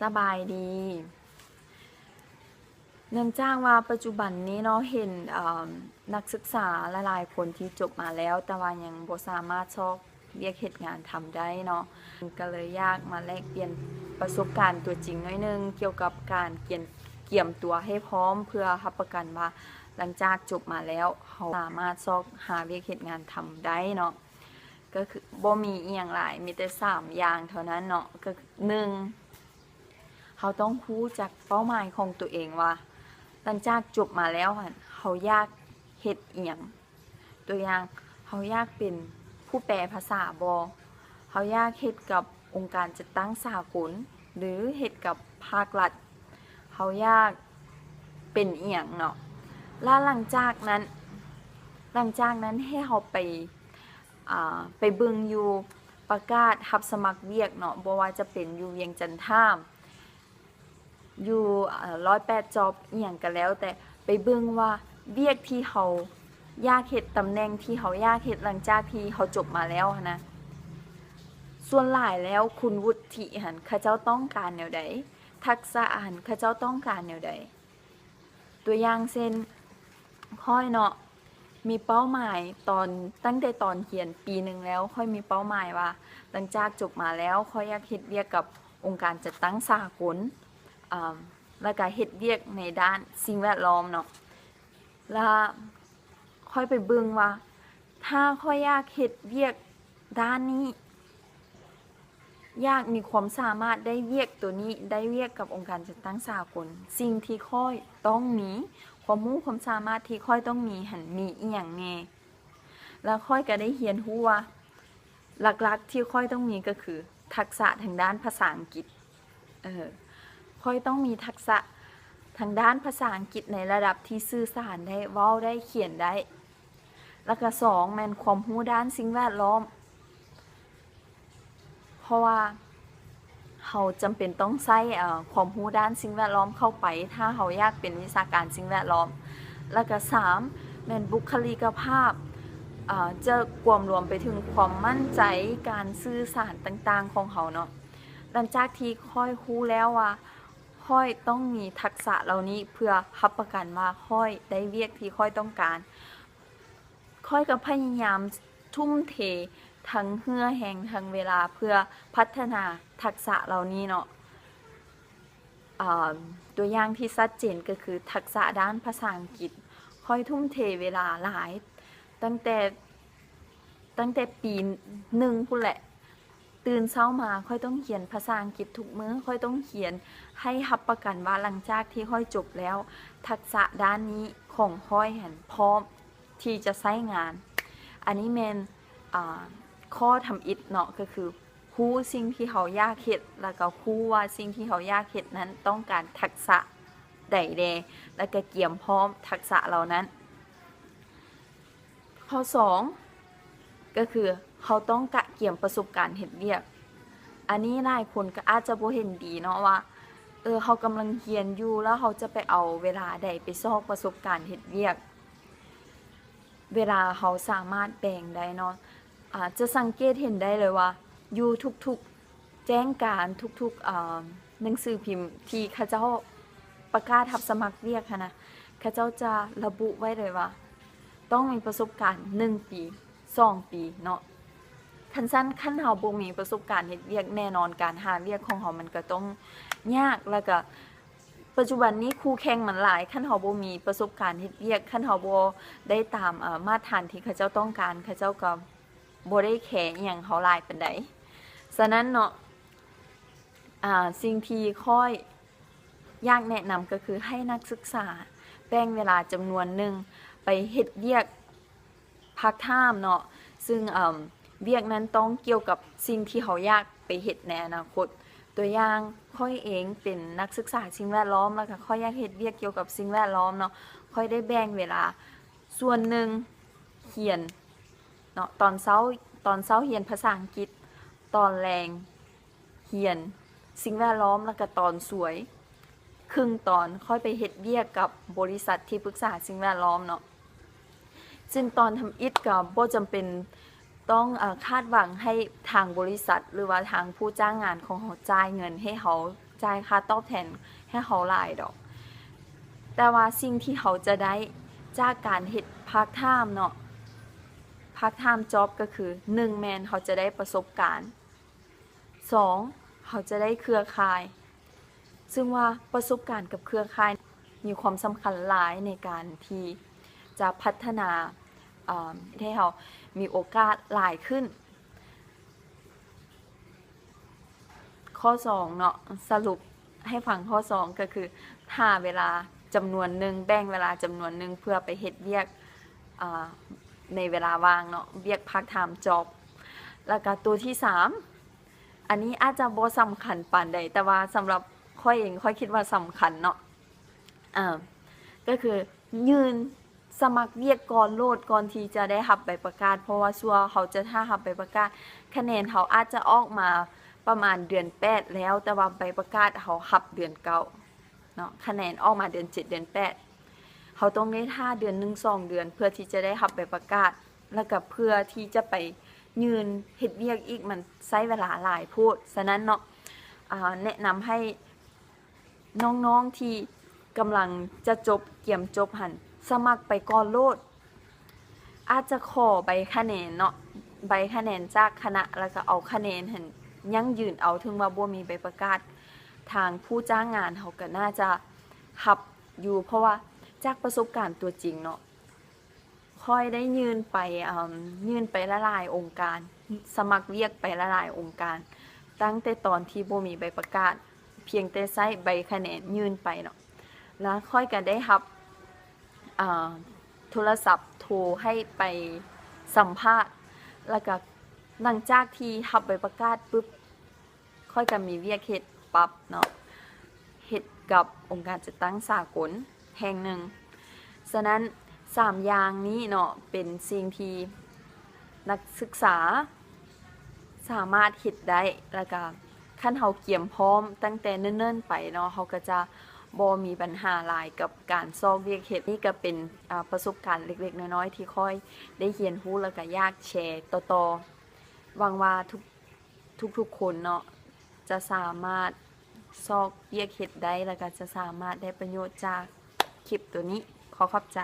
สบายดี เนื่องจากว่าปัจจุบันนี้เนาะเห็นนักศึกษาหลายๆคนที่จบมาแล้ว แต่ว่ายังบ่สามารถสอบเรียกเหตุงานทำได้เนาะก็เลยอยากมาแลกเปลี่ยนประสบการณ์ตัวจริงหน่อยนึงเกี่ยวกับการเกี่ยมตัวให้พร้อมเพื่อรับประกันว่าหลังจากจบมาแล้วเขาสามารถสอบหาเรียกเหตุงานทำได้เนาะก็คือบ่มีอีหยังหลายมีแต่3อย่างเท่านั้นเนาะก็1เขาต้องรู้จักเป้าหมายของตัวเองว่าหลังจากจบมาแล้วเขาอยากเฮ็ดอีหยังตัวอย่างเขาอยากเป็นผู้แปลภาษาบ่เขาอยากเฮ็ดกับองค์การจัดตั้งสากลหรือเฮ็ดกับภาครัฐเขาอยากเป็นอีหยังเนาะแล้วหลังจากนั้นให้เขาไปเบิ่งอยู่ประกาศรับสมัครเวียกเนาะบ่ว่าจะเป็นอยู่เวียงจันทามอยู่108จ็อบอีหยังก็แล้วแต่ไปเบิ่งว่าเวียกที่เขาอยากเฮ็ดตำแหน่งที่เขาอยากเฮ็ดหลังจากที่เขาจบมาแล้วนะส่วนหลายแล้วคุณวุฒิเขาเจ้าต้องการแนวใดทักษะเขาเจ้าต้องการแนวใดตัวอย่างเช่นค่อยเนาะมีเป้าหมายตั้งแต่ตอนเรียนปีนึงแล้วค่อยมีเป้าหมายว่าหลังจากจบมาแล้วค่อยอยากเฮ็ดเวียกกับองค์การจัดตั้งสากลแล้วก็เฮ็ดเวียกในด้านสิ่งแวดล้อมเนาะแล้วค่อยไปเบิ่งว่าถ้าค่อยอยากเฮ็ดเวียกด้านนี้อยากมีความสามารถได้เวียกตัวนี้ได้เวียกกับองค์การจัดตั้งสากลสิ่งที่ค่อยต้องมีความรู้ความสามารถที่ค่อยต้องมีมีอีหยังแน่แล้วค่อยก็ได้เรียนรู้ว่าหลักๆที่ค่อยต้องมีก็คือทักษะทางด้านภาษาอังกฤษค่อยต้องมีทักษะทางด้านภาษาอังกฤษในระดับที่สื่อสารได้เว้าได้เขียนได้แล้วก็2แม่นความรู้ด้านสิ่งแวดล้อมเพราะว่าเขาจำเป็นต้องใช้ความรู้ด้านสิ่งแวดล้อมเข้าไปถ้าเขาอยากเป็นวิชาการสิ่งแวดล้อมแล้วก็3แม่นบุคลิกภาพจะรวมไปถึงความมั่นใจการสื่อสารต่างๆของเขาเนาะหลังจากที่ค่อยรู้แล้วว่าค่อยต้องมีทักษะเหล่านี้เพื่อรับประกันว่าค่อยได้เวียกที่ค่อยต้องการค่อยก็พยายามทุ่มเททั้งเหื่อแรงทั้งเวลาเพื่อพัฒนาทักษะเหล่านี้เนาะตัวอย่างที่ชัดเจนก็คือทักษะด้านภาษาอังกฤษค่อยทุ่มเทเวลาหลายตั้งแต่ปี1พุ่นแหละตื่นเช้ามาค่อยต้องเขียนภาษาอังกฤษทุกมื้อค่อยต้องเขียนให้รับประกันว่าหลังจากที่ค่อยจบแล้วทักษะด้านนี้ของค่อยพร้อมที่จะใช้งานอันนี้แม่นข้อทำอิฐเนาะก็คือฮู้สิ่งที่เขาอยากเฮ็ดแล้วก็ฮู้ว่าสิ่งที่เขาอยากเฮ็ดนั้นต้องการทักษะใดแดแล้วก็เกียมพร้อมทักษะเหล่านั้นข้อ2ก็คือเขาต้องกะเกี่ยมประสบการณ์เฮ็ดเวียกอันนี้หลายคนก็อาจจะบ่เห็นดีเนาะว่าเขากำลังเรียนอยู่แล้วเขาจะไปเอาเวลาใดไปซอกประสบการณ์เฮ็ดเวียกเวลาเขาสามารถแบ่งได้เนาะจะสังเกตเห็นได้เลยว่าอยู่ทุกๆแจ้งการทุกๆหนังสือพิมพ์ที่เขาเจ้าประกาศรับสมัครเวียกนะเขาเจ้าจะระบุไว้เลยว่าต้องมีประสบการณ์1ปี2ปีเนาะคันเฮาบ่มีประสบการณ์เฮ็ดเวียกแน่นอนการหาเวียกของเฮามันก็ต้องยากแล้วก็ปัจจุบันนี้คู่แข่งมันหลายคันเฮาบ่มีประสบการณ์เฮ็ดเวียกคันเฮาบ่ได้ตามมาตรฐานที่เขาเจ้าต้องการเขาเจ้าก็บ่ได้แคร์อิหยังเฮาหลายปานใดฉะนั้นเนาะสิ่งที่ค่อยอยากแนะนำก็คือให้นักศึกษาแบ่งเวลาจำนวนหนึ่งไปเฮ็ดเวียกพาร์ทไทม์เนาะซึ่งเวียกนั้นต้องเกี่ยวกับสิ่งที่เขาอยากไปเฮ็ดในอนาคตตัวอย่างค่อยเองเป็นนักศึกษาสิ่งแวดล้อมแล้วก็ค่อยอยากเฮ็ดเวียกเกี่ยวกับสิ่งแวดล้อมเนาะค่อยได้แบ่งเวลาส่วนหนึ่งเขียนเนาะตอนเช้าเรียนภาษาอังกฤษตอนแลงเรียนสิ่งแวดล้อมแล้วก็ตอนสวยครึ่งตอนค่อยไปเฮ็ดเวียกกับบริษัทที่ปรึกษาสิ่งแวดล้อมเนาะซึ่งตอนทำอิฐก็บ่จำเป็นต้องคาดหวังให้ทางบริษัทหรือว่าทางผู้จ้างงานของเขาจ่ายเงินให้เขา จ่ายค่าตอบแทนให้เขาหลายดอกแต่ว่าสิ่งที่เขาจะได้จากการเฮ็ดพาร์ทไทม์เนาะพาร์ทไทม์จ็อบก็คือ1แมนเขาจะได้ประสบการณ์2เขาจะได้เครือข่ายซึ่งว่าประสบการณ์กับเครือข่ายมีความสำคัญหลายในการที่จะพัฒนาให้เขามีโอกาสหลายขึ้นข้อ2เนาะสรุปให้ฟังข้อ2ก็คือหาเวลาจำนวนหนึ่งแบ่งเวลาจำนวนหนึ่งเพื่อไปเฮ็ดเวียกในเวลาว่างเนาะเวียกพาร์ทไทม์จ็อบแล้วก็ตัวที่3อันนี้อาจจะบ่สำคัญปานใดแต่ว่าสำหรับค่อยเองค่อยคิดว่าสำคัญเนาะก็คือยืนสมัครเวียกก่อนโลดก่อนที่จะได้รับใบประกาศเพราะว่าซัวเขาจะถ้ารับใบประกาศคะแนนเขาอาจจะออกมาประมาณเดือน8แล้วแต่ว่าใบประกาศเขารับเดือน9เนาะคะแนนออกมาเดือน7เดือน8เขาต้องได้ท่าเดือน1 2เดือนเพื่อที่จะได้รับใบประกาศแล้วก็เพื่อที่จะไปยืนเฮ็ดเวียกอีกมันใช้เวลาหลายโพดฉะนั้นเนาะแนะนำให้น้องๆที่กำลังจะจบเกี่ยมจบหันสมัครไปก่อนโลดอาจจะขอใบคะแนนเนาะใบคะแนนจากคณะแล้วก็เอาคะแนนหันยังยืนเอาถึงว่าบ่มีใบประกาศทางผู้จ้างงานเขาก็น่าจะหับอยู่เพราะว่าจากประสบการณ์ตัวจริงเนาะค่อยได้ยื่นไปละลายองค์การสมัครเวียกไปละลายองค์การตั้งแต่ตอนที่บ่มีใบประกาศเพียงแต่ใช้ใบคะแนนยื่นไปเนาะแล้วค่อยก็ได้รับโทรศัพท์โทรให้ไปสัมภาษณ์แล้วก็หลังจากที่รับใบประกาศปุ๊บค่อยก็มีเวียกเฮ็ดปั๊บเนาะเฮ็ดกับองค์การจัดตั้งสากลแห่งหนึ่งฉะนั้น3อย่างนี้เนาะเป็นสิ่งที่นักศึกษาสามารถเฮ็ดได้แล้วก็คันเฮาเตรียมพร้อมตั้งแต่เนิ่นๆไปเนาะเฮาก็จะบ่มีปัญหาหลายกับการซอกเวียกเฮ็ดนี่ก็เป็นประสบการณ์เล็กๆน้อยๆที่ค่อยได้เรียนรู้แล้วก็อยากแชร์ต่อๆหวังว่าทุกคนเนาะจะสามารถซอกเวียกเฮ็ดได้แล้วก็จะสามารถได้ประโยชน์จากคลิปตัวนี้ขอขอบใจ